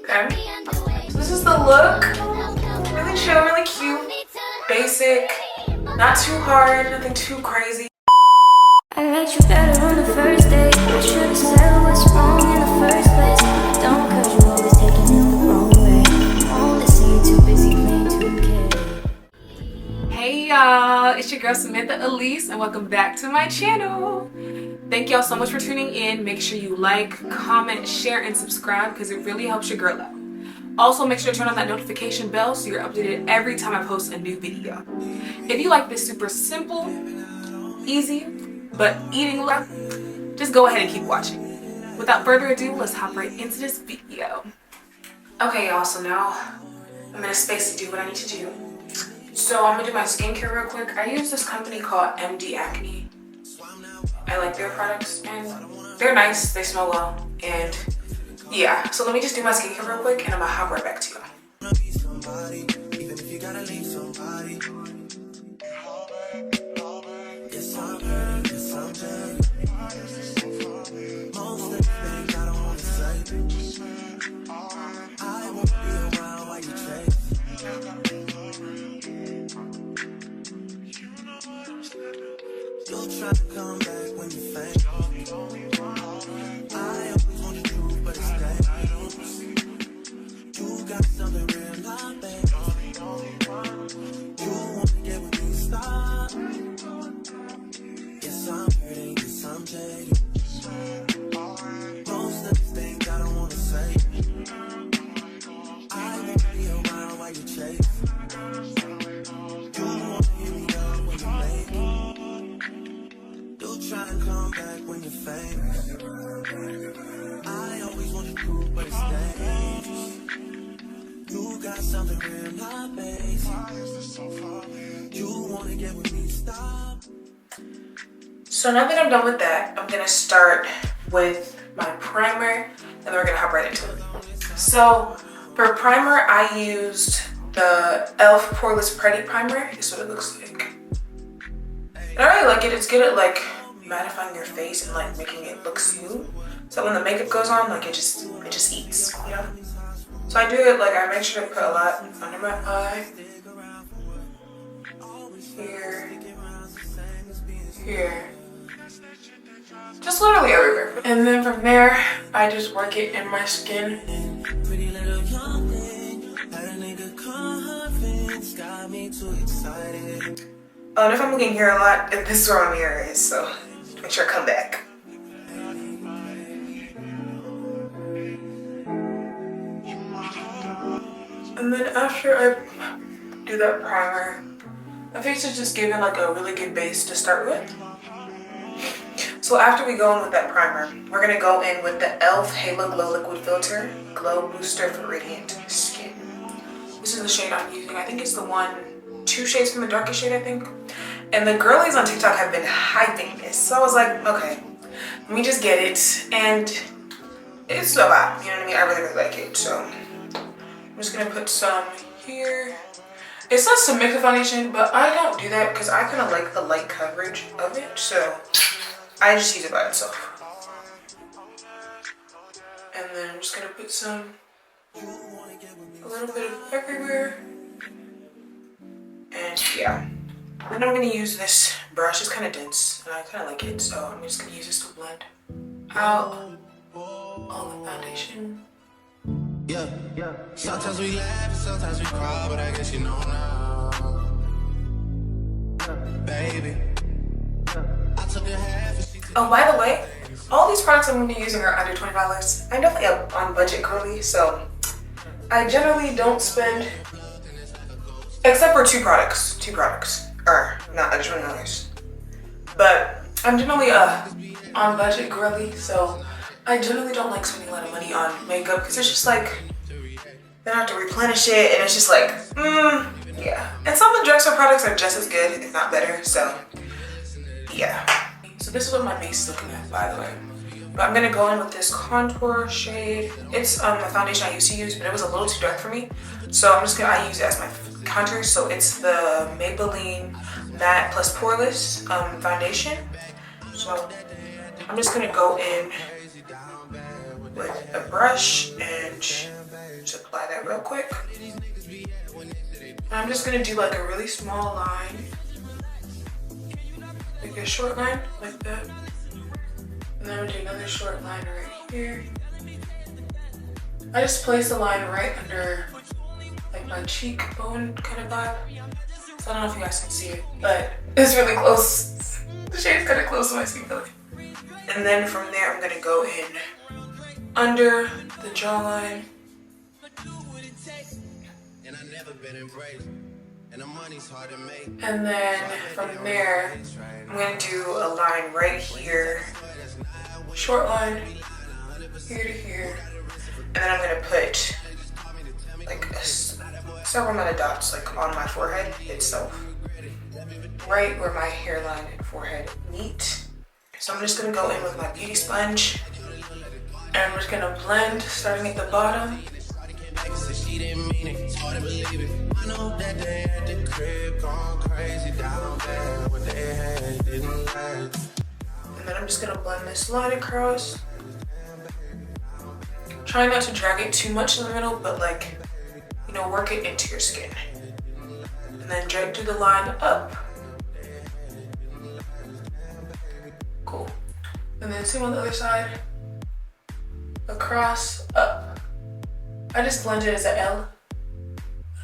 Okay. So this is the look. Really chill, really cute, basic, not too hard, nothing too crazy. I liked you better on the first date. I should have said what's wrong in the first place. Don't, cause you always taking it the wrong way. Won't listen, you too busy playing 2K. Hey y'all, it's your girl Samantha Elise and welcome back to my channel. Thank y'all so much for tuning in. Make sure you like, comment, share, and subscribe because it really helps your girl out. Also, make sure to turn on that notification bell so you're updated every time I post a new video. If you like this super simple, easy, but eating look, just go ahead and keep watching. Without further ado, let's hop right into this video. Okay y'all, so now I'm in a space to do what I need to do. So I'm gonna do my skincare real quick. I use this company called MD Acne. I like their products and they're nice, they smell well, and yeah. So let me just do my skincare real quick and I'm gonna hop right back to y'all. You'll try to come back when you faint. I always want you to, but it's dangerous. You got something real, not bad. You want to get with me, stop. Yes, I'm hurting, yes, I'm jaded. Most of the things I don't want to say. I won't be around while you chase. You want to hear me up when you make it. Try to come back when you're famous. I always want you to, but it's dangerous. You got something real, not basic. You wanna get with me, stop. So now that I'm done with that, I'm gonna start with my primer and then we're gonna hop right into it. So for primer, I used the e.l.f. Poreless Putty Primer. This is what it looks like. And I really like it. It's good at like mattifying your face and like making it look smooth, so when the makeup goes on, like it just eats, you know. So I do it like I make sure to put a lot under my eye, here, just literally everywhere. And then from there, I just work it in my skin. Oh, and if I'm looking here a lot, this is where my mirror is, so make sure I come back. And then after I do that primer, my face is just given like a really good base to start with. So after we go in with that primer, we're gonna go in with the e.l.f. Halo Glow Liquid Filter Glow Booster for Radiant Skin. This is the shade I'm using. I think it's the one, 2 shades from the darkest shade, I think. And the girlies on TikTok have been hyping this. So I was like, okay, let me just get it. And it's a lot, you know what I mean? I really, really like it. So I'm just gonna put some here. It says to mix the foundation, but I don't do that because I kind of like the light coverage of it. So I just use it by itself. And then I'm just gonna put some, a little bit of everywhere. And yeah. Then I'm gonna use this brush. It's kind of dense and I kind of like it, so I'm just gonna use this to blend out all the foundation. Yeah. Sometimes we laugh, sometimes we cry, but I guess you know now. Baby. I took a half and she took. Oh, by the way, all these products I'm gonna be using are under $20. I'm definitely up on budget girly, so I generally don't spend, except for two products, or not under $20. But I'm generally on budget girly, so I generally don't like spending a lot of money on makeup because it's just like, then I have to replenish it and it's just like, yeah. And some of the drugstore products are just as good, if not better, so yeah. So this is what my base is looking at, by the way. But I'm gonna go in with this contour shade. It's a foundation I used to use, but it was a little too dark for me. So I use it as my contour. So it's the Maybelline Matte Plus Poreless foundation. So I'm just gonna go in with a brush and Just apply that real quick. And I'm just gonna do like a really small line, like a short line, like that. And then I'm gonna do another short line right here. I just place the line right under like my cheekbone kind of vibe. So I don't know if you guys can see it, but it's really close. The shade's kind of close to my skin color. And then from there, I'm gonna go in under the jawline. And then from there, I'm gonna do a line right here, short line, here to here. And then I'm gonna put like several amount of dots like on my forehead itself, right where my hairline and forehead meet. So I'm just gonna go in with my beauty sponge and I'm just gonna blend starting at the bottom. And then I'm just gonna blend this line across. Try not to drag it too much in the middle, but like, you know, work it into your skin. And then drag through the line up. Cool. And then same on the other side. Across, up. I just blend it as an L.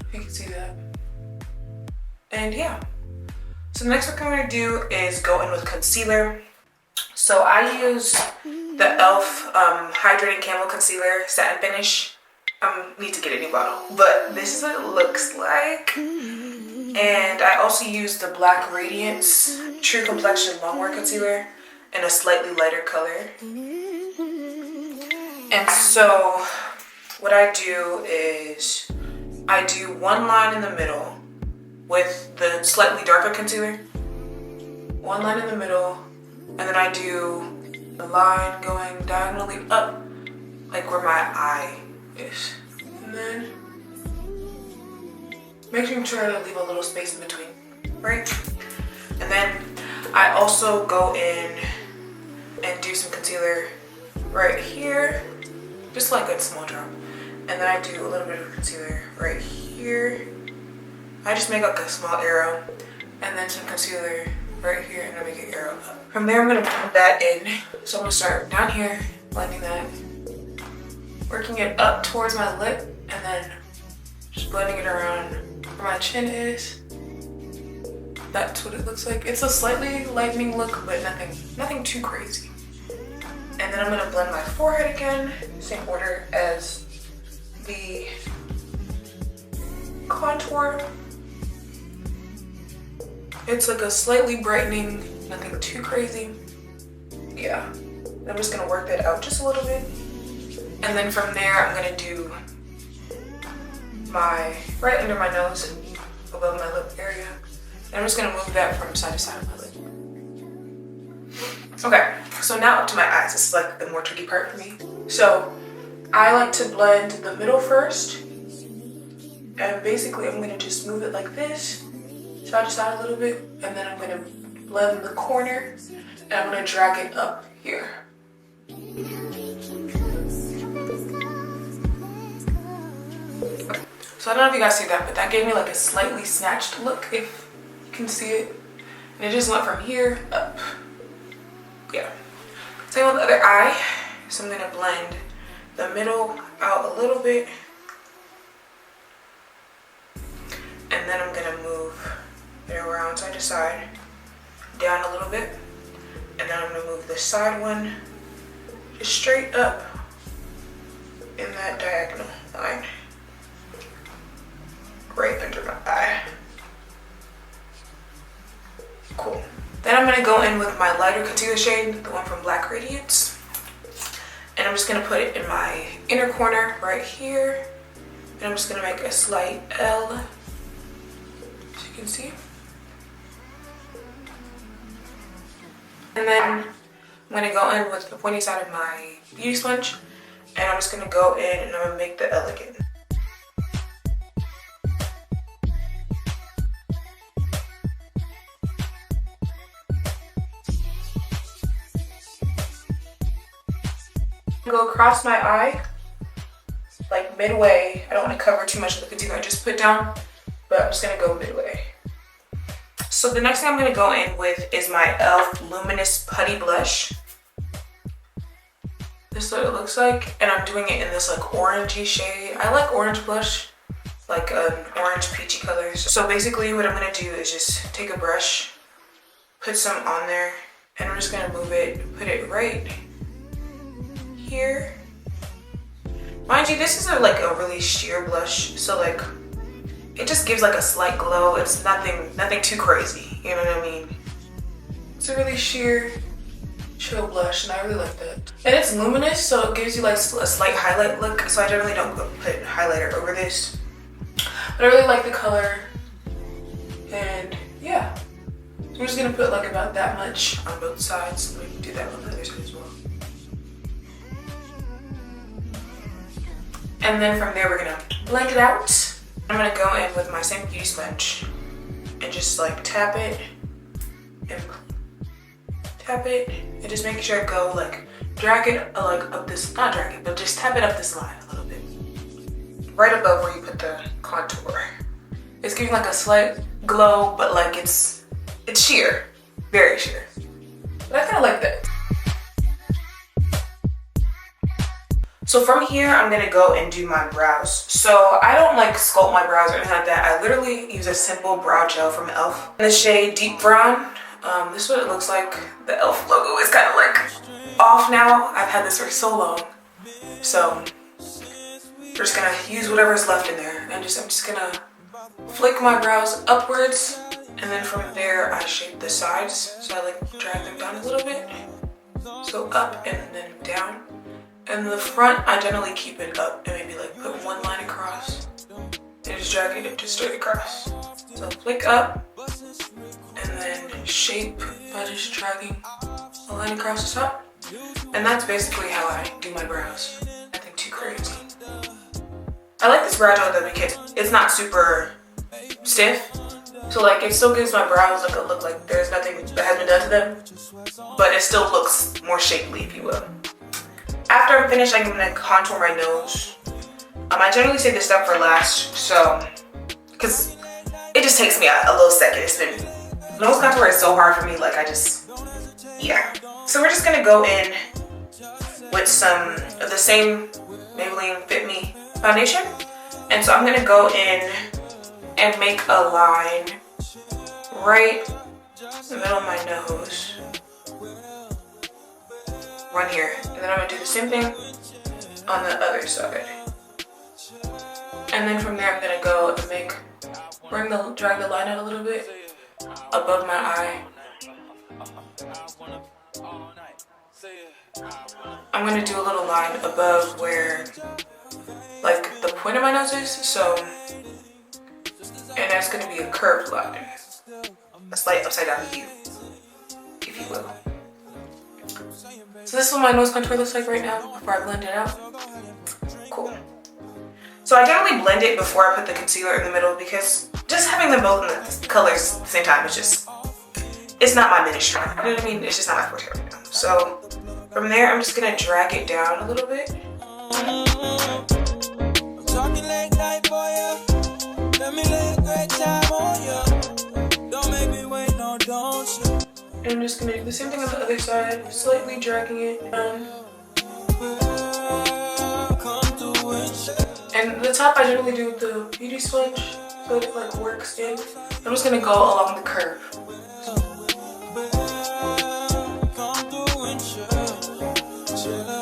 If you can see that. And yeah. So the next look I'm gonna do is go in with concealer. So I use the e.l.f. Hydrating Camo Concealer Satin Finish. Need to get a new bottle, but this is what it looks like. And I also use the black Radiance True Complexion Longwear Concealer in a slightly lighter color. And so what I do is I do one line in the middle with the slightly darker concealer, one line in the middle, and then I do the line going diagonally up, like where my eye is. And then making sure to leave a little space in between, right? And then I also go in and do some concealer right here, just like a small drop. And then I do a little bit of concealer right here. I just make like a small arrow, and then some concealer right here, and I make an arrow up. From there, I'm gonna blend that in. So I'm gonna start down here, blending that, working it up towards my lip, and then just blending it around where my chin is. That's what it looks like. It's a slightly lightening look, but nothing too crazy. And then I'm gonna blend my forehead again, same order as the contour. It's like a slightly brightening, nothing too crazy. Yeah, I'm just gonna work that out just a little bit. And then from there, I'm gonna do my, right under my nose, above my lip area. And I'm just gonna move that from side to side of my lip. Okay, so now up to my eyes. This is like the more tricky part for me. So I like to blend the middle first. And basically I'm gonna just move it like this, side to side a little bit, and then I'm gonna blend the corner, and I'm gonna drag it up here. So I don't know if you guys see that, but that gave me like a slightly snatched look, if you can see it. And it just went from here up. Yeah. Same with the other eye. So I'm gonna blend the middle out a little bit. And then I'm gonna move it around side to side, down a little bit. And then I'm gonna move the side one just straight up in that diagonal line, right under my eye. Cool. Then I'm gonna go in with my lighter concealer shade, the one from Black Radiance. And I'm just gonna put it in my inner corner right here. And I'm just gonna make a slight L, as you can see. And then I'm gonna go in with the pointy side of my beauty sponge. And I'm just gonna go in and I'm gonna make the L again. Go across my eye, like like midway. I don't want to cover too much of the concealer I just put down, but I'm just gonna go midway. So the next thing I'm gonna go in with is my e.l.f. Luminous Putty Blush. This is what it looks like, and I'm doing it in this like orangey shade. I like orange blush, like an orange peachy color. So basically what I'm gonna do is just take a brush, put some on there, and I'm just gonna move it, put it right here. Mind you, this is like a really sheer blush, so like it just gives like a slight glow. It's nothing too crazy, you know what I mean? It's a really sheer, chill blush, and I really like that. And it's luminous, so it gives you like a slight highlight look. So I generally don't put highlighter over this, but I really like the color. And yeah, so I'm just gonna put like about that much on both sides. We can do that on the other side as well. And then from there, we're gonna blend it out. I'm gonna go in with my same beauty sponge and just like tap it and just making sure I go like drag it like up this, not drag it, but just tap it up this line a little bit. Right above where you put the contour. It's giving like a slight glow, but like it's sheer, very sheer. But I kind of like that. So from here, I'm gonna go and do my brows. So I don't like sculpt my brows or anything like that. I literally use a simple brow gel from e.l.f. in the shade Deep Brown. This is what it looks like. The e.l.f. logo is kind of like off now. I've had this for so long. So we're just gonna use whatever's left in there. And I'm just gonna flick my brows upwards. And then from there, I shape the sides. So I like drag them down a little bit. So up and then down. And the front, I generally keep it up and maybe like put one line across and just drag it just straight across. So flick up and then shape by just dragging a line across the top. And that's basically how I do my brows. Nothing too crazy. I like this brow gel though because it's not super stiff. So like it still gives my brows like a look like there's nothing that has been done to them, but it still looks more shapely, if you will. After I'm finished, I'm gonna contour my nose. I generally save this stuff for Lash, so, cause it just takes me a little second. Nose contour is so hard for me, like yeah. So we're just gonna go in with some of the same Maybelline Fit Me foundation. And so I'm gonna go in and make a line right in the middle of my nose. One here, and then I'm gonna do the same thing on the other side. And then from there, I'm gonna go and drag the line out a little bit above my eye. I'm gonna do a little line above where, like, the point of my nose is. So, and that's gonna be a curved line, a slight upside down view, if you will. So this is what my nose contour looks like right now before I blend it out. Cool. So I generally blend it before I put the concealer in the middle because just having them both in the colors at the same time is just, it's not my ministry. You know what I mean? It's just not my forte right now. So from there, I'm just gonna drag it down a little bit. I'm talking late night, boy. Let me lay a great time on you. Don't make me wait, no, don't you? And I'm just gonna do the same thing on the other side, slightly dragging it down. And the top I generally do with the beauty sponge, so it like works in. I'm just gonna go along the curve.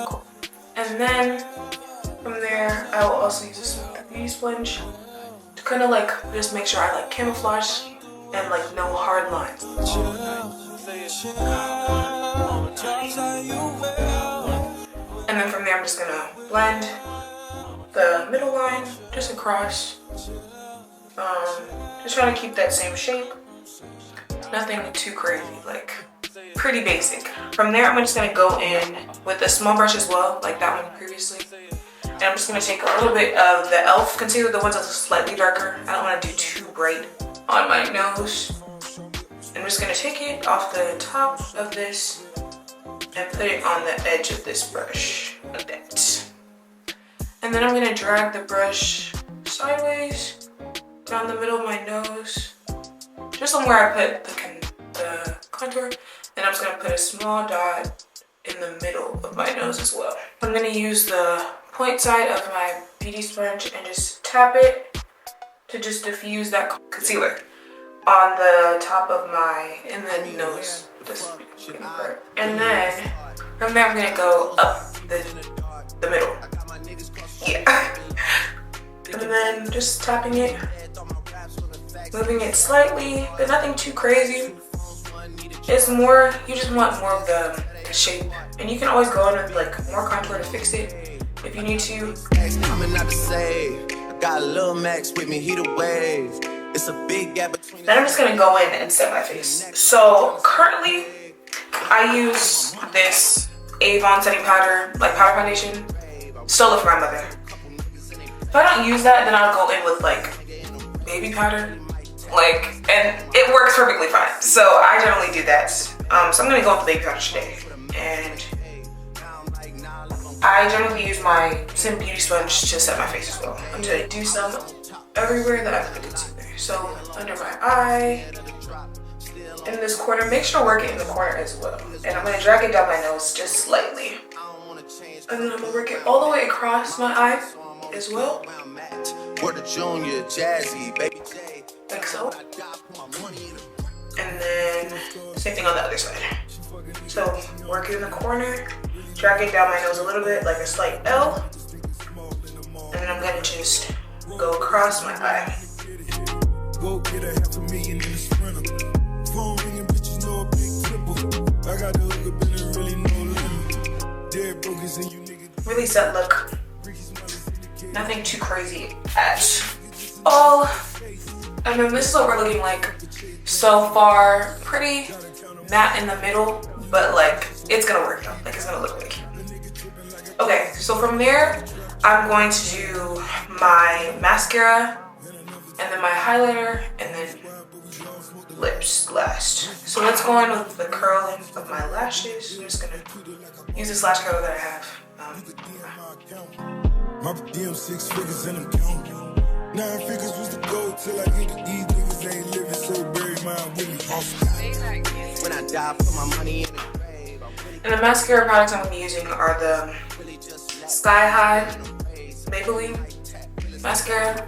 Cool. And then from there, I will also use a beauty sponge to kind of like just make sure I like camouflage and like no hard lines. And then from there, I'm just gonna blend the middle line just across. Just trying to keep that same shape. Nothing too crazy, like pretty basic. From there, I'm just gonna go in with a small brush as well, like that one previously. And I'm just gonna take a little bit of the e.l.f. concealer, the ones that's slightly darker. I don't want to do too bright on my nose. I'm just gonna take it off the top of this and put it on the edge of this brush, like that. And then I'm gonna drag the brush sideways down the middle of my nose, just on where I put the contour. And I'm just gonna put a small dot in the middle of my nose as well. I'm gonna use the point side of my beauty sponge and just tap it to just diffuse that concealer on the top of in the nose, this part. And then from there I'm gonna go up the middle. Yeah. And then just tapping it, moving it slightly, but nothing too crazy. It's more, you just want more of the shape. And you can always go in with like more contour to fix it if you need to. Coming out to say, I got a little Max with me, he the wave. It's a big gap between. Then I'm just gonna go in and set my face. So currently, I use this Avon setting powder, like powder foundation, stole it from my mother. If I don't use that, then I'll go in with like baby powder, and it works perfectly fine. So I generally do that. So I'm gonna go with baby powder today, and I generally use my Sim Beauty sponge to set my face as well. I'm gonna do some everywhere that I put the concealer. So under my eye, in this corner, make sure to work it in the corner as well. And I'm gonna drag it down my nose just slightly. And then I'm gonna work it all the way across my eye as well. Like so. And then same thing on the other side. So work it in the corner, drag it down my nose a little bit, like a slight L. And then I'm gonna just go across my eye. Go get a $500,000 in the sprinter. Phone ringing, bitches know a big triple. I got the hook up and there really no limit. Dead brokers and you niggas. Really set look. Nothing too crazy at all. And then this is what we're looking like so far. Pretty matte in the middle, but like it's gonna work out. Like it's gonna look really cute. Okay, so from there, I'm going to do my mascara, and then my highlighter, and then lips last. So let's go on with the curling of my lashes. I'm just gonna use this lash curler that I have. My DM 6 figures and I'm counting. 9 figures was the goal till I hit the these niggas ain't living, so bury mine with me. When I die, put my money in the grave. And the mascara products I'm gonna be using are the Sky High Maybelline mascara.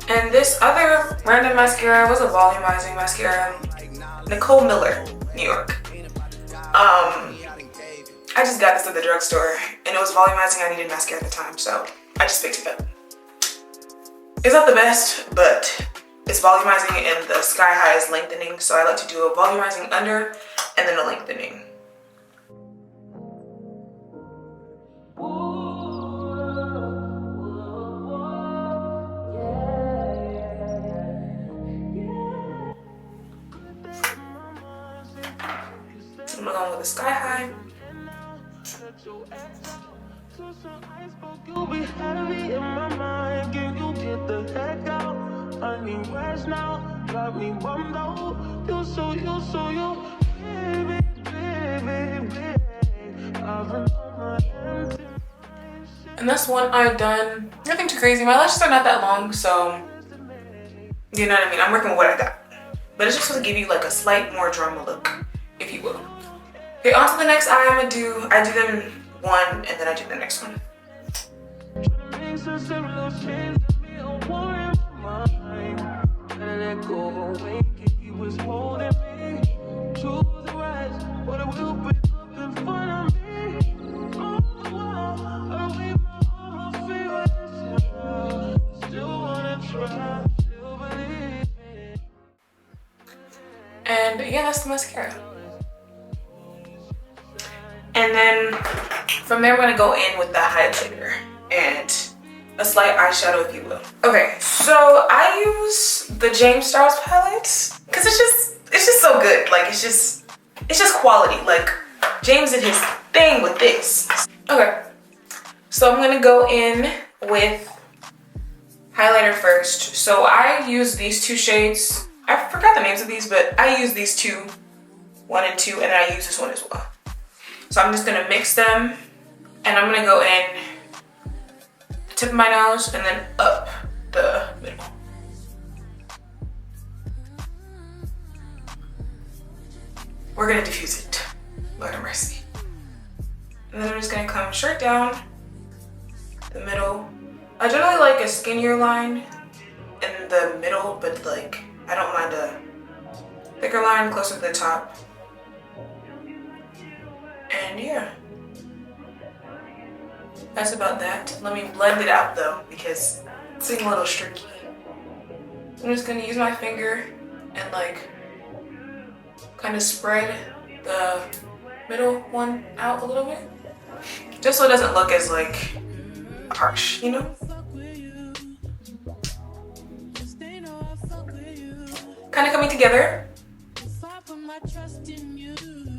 And this other random mascara was a volumizing mascara, Nicole Miller, New York. I just got this at the drugstore and it was volumizing. I needed mascara at the time, so I just picked it up. It's not the best, but it's volumizing and the Sky High is lengthening, so I like to do a volumizing under and then a lengthening. I'm going with the Sky High. You'll be heavy in my mind. Can you get the heck out? I need rest now. Got me bummed out. You so baby, baby, baby. I've been on my empty. And that's one I've done. Nothing too crazy. My lashes are not that long, so you know what I mean. I'm working with what I got. But it's just to give you like a slight more drama look, if you will. Okay, on to the next eye I'm gonna do. I do them in one and then I do the next one. And yeah, that's the mascara. And then from there, we're gonna go in with the highlighter and a slight eyeshadow, if you will. Okay, so I use the James Charles palette because it's just so good. Like it's just quality. Like James did his thing with this. Okay, so I'm gonna go in with highlighter first. So I use these two shades. I forgot the names of these, but I use these two, 1 and 2, and I use this one as well. So I'm just gonna mix them And I'm gonna go in the tip of my nose and then up the middle. We're gonna diffuse it, Lord have mercy. And then I'm just gonna come straight down the middle. I generally like a skinnier line in the middle, but like I don't mind a thicker line closer to the top. And yeah, that's about that. Let me blend it out though, because it's getting a little streaky. I'm just gonna use my finger and like kind of spread the middle one out a little bit, just so it doesn't look as like harsh, you know? Kind of coming together.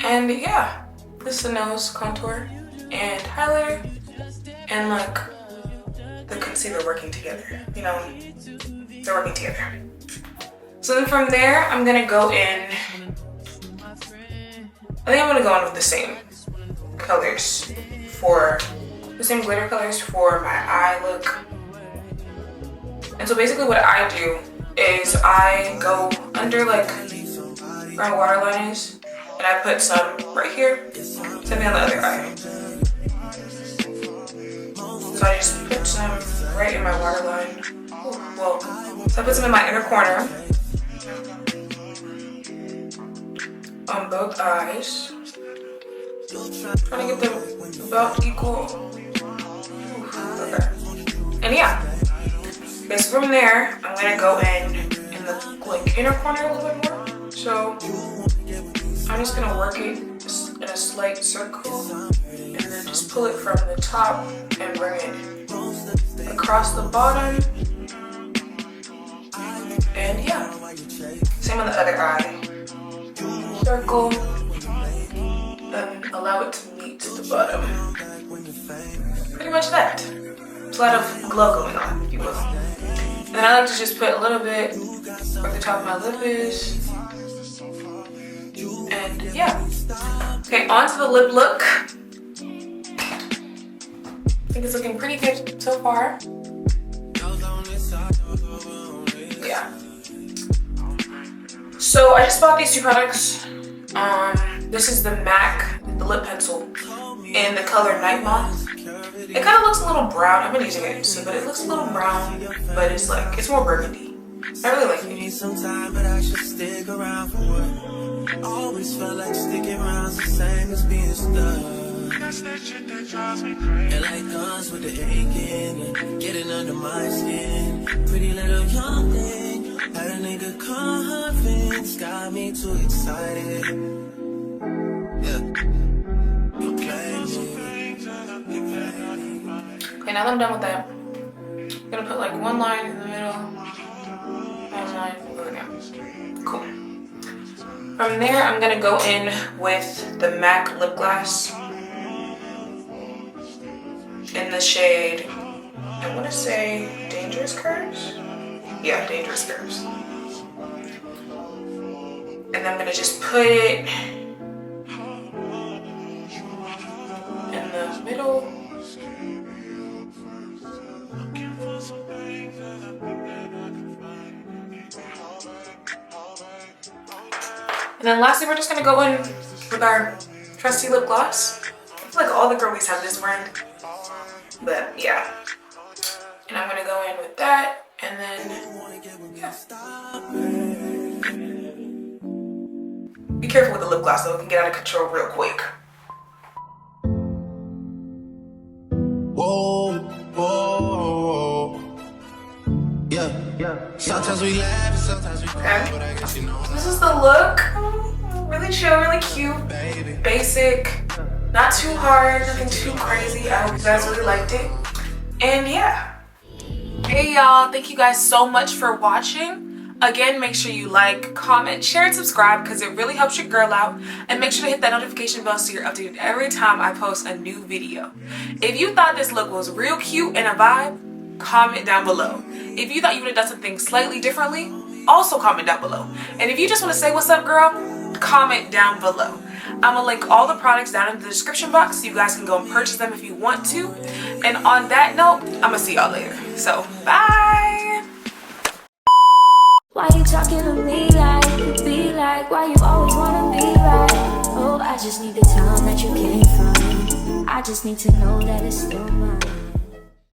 And yeah, this is the nose contour and highlighter and like the concealer working together, you know? They're working together. So then from there, I'm gonna go in, I think I'm gonna go in with the same colors for, the same glitter colors for my eye look. And so basically what I do is I go under like where my waterline is, and I put some right here, something on the other eye. So I just put some right in my waterline. Well, so I put some in my inner corner on both eyes. Trying to get them about equal. Okay. And yeah. Okay, so from there, I'm gonna go in the like inner corner a little bit more. So I'm just gonna work it in a slight circle, and then just pull it from the top and bring it across the bottom. And yeah, same on the other eye. Circle, and allow it to meet the bottom. Pretty much that. There's a lot of glow going on, if you will. And then I like to just put a little bit where the top of my lip is. And yeah. Okay, on to the lip look. I think it's looking pretty good so far. Yeah. So I just bought these two products. This is the MAC, the lip pencil, in the color Nightmoth. It kind of looks a little brown. I've been using it, so, but it looks a little brown, but it's like, it's more burgundy. I really like it. Some time, but I should stick around for what? Always felt like sticking around's the same as being stuck. That's that shit that drives me crazy. And like guns with the aching and getting under my skin. Pretty little young thing, had a nigga convinced, got me too excited. Yeah. Okay, now that I'm done with that, I'm gonna put like one line in the middle, one line over there. Cool. From there, I'm gonna go in with the MAC lip gloss in the shade, I wanna say Dangerous Curves? Yeah, Dangerous Curves. And then I'm gonna just put it in the middle. And then lastly, we're just gonna go in with our trusty lip gloss. I feel like all the girlies have this brand, but yeah. And I'm gonna go in with that, and then, yeah. Be careful with the lip gloss though, it can get out of control real quick. Whoa, whoa, yeah. Sometimes we laugh and sometimes we cry, but I guess you know. This is the look. Really chill, really cute, basic, not too hard, nothing too crazy. I hope you guys really liked it. And yeah. Hey y'all, thank you guys so much for watching. Again, make sure you like, comment, share, and subscribe because it really helps your girl out. And make sure to hit that notification bell so you're updated every time I post a new video. If you thought this look was real cute and a vibe, comment down below. If you thought you would have done something slightly differently, also comment down below. And if you just want to say what's up, girl, comment down below. I'm gonna link all the products down in the description box so you guys can go and purchase them if you want to. And on that note, I'm gonna see y'all later. So, bye! Why you talking to me like you be like? Why you always wanna be right? Oh, I just need the time that you can't find. I just need to know that it's still mine.